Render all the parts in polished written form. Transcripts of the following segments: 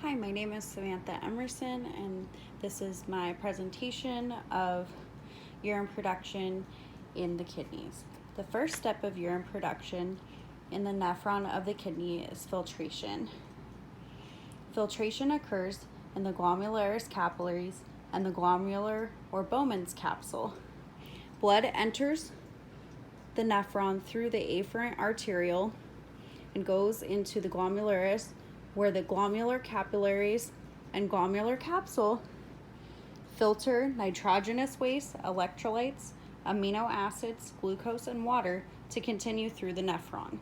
Hi, my name is Samantha Emerson, and this is my presentation of urine production in the kidneys. The first step of urine production in the nephron of the kidney is filtration. Filtration occurs in the glomerulus capillaries and the glomerular or Bowman's capsule. Blood enters the nephron through the afferent arteriole and goes into the glomerulus, where the glomerular capillaries and glomerular capsule filter nitrogenous waste, electrolytes, amino acids, glucose, and water to continue through the nephron.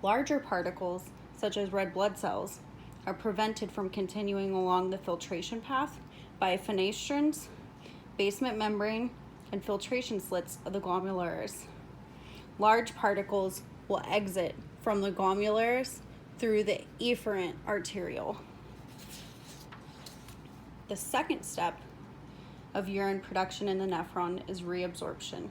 Larger particles, such as red blood cells, are prevented from continuing along the filtration path by fenestrons, basement membrane, and filtration slits of the glomerulus. Large particles will exit from the glomerulus through the efferent arteriole. The second step of urine production in the nephron is reabsorption.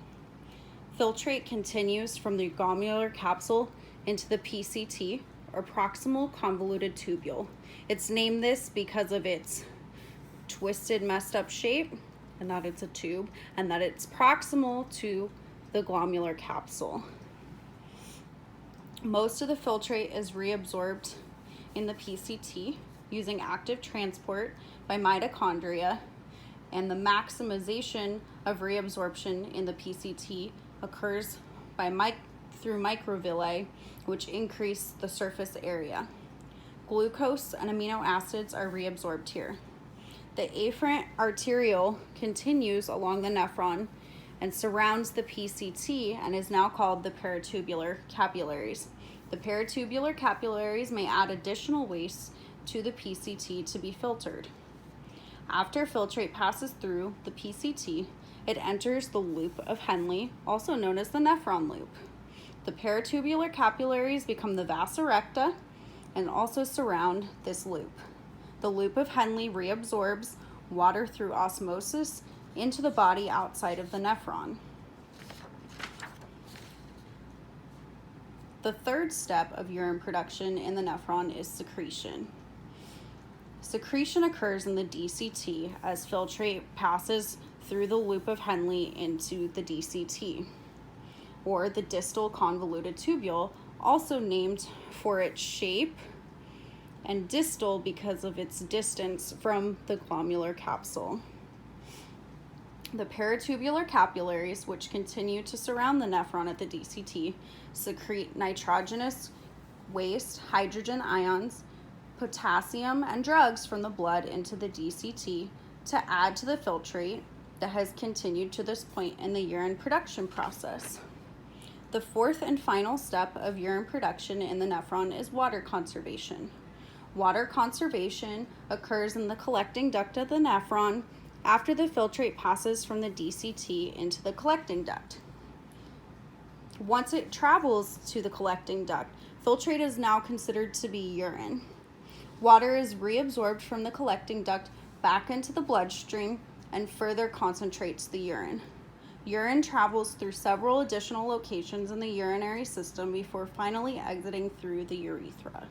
Filtrate continues from the glomerular capsule into the PCT, or proximal convoluted tubule. It's named this because of its twisted, messed up shape, and that it's a tube, and that it's proximal to the glomerular capsule. Most of the filtrate is reabsorbed in the PCT using active transport by mitochondria, and the maximization of reabsorption in the PCT occurs through microvilli, which increase the surface area. Glucose and amino acids are reabsorbed here. The afferent arteriole continues along the nephron and surrounds the PCT and is now called the peritubular capillaries. The peritubular capillaries may add additional waste to the PCT to be filtered. After filtrate passes through the PCT, it enters the loop of Henle, also known as the nephron loop. The peritubular capillaries become the vasa recta and also surround this loop. The loop of Henle reabsorbs water through osmosis into the body outside of the nephron. The third step of urine production in the nephron is secretion. Secretion occurs in the DCT as filtrate passes through the loop of Henle into the DCT, or the distal convoluted tubule, also named for its shape, and distal because of its distance from the glomerular capsule. The peritubular capillaries, which continue to surround the nephron at the DCT, secrete nitrogenous waste, hydrogen ions, potassium, and drugs from the blood into the DCT to add to the filtrate that has continued to this point in the urine production process. The fourth and final step of urine production in the nephron is water conservation. Water conservation occurs in the collecting duct of the nephron after the filtrate passes from the DCT into the collecting duct. Once it travels to the collecting duct, filtrate is now considered to be urine. Water is reabsorbed from the collecting duct back into the bloodstream and further concentrates the urine. Urine travels through several additional locations in the urinary system before finally exiting through the urethra.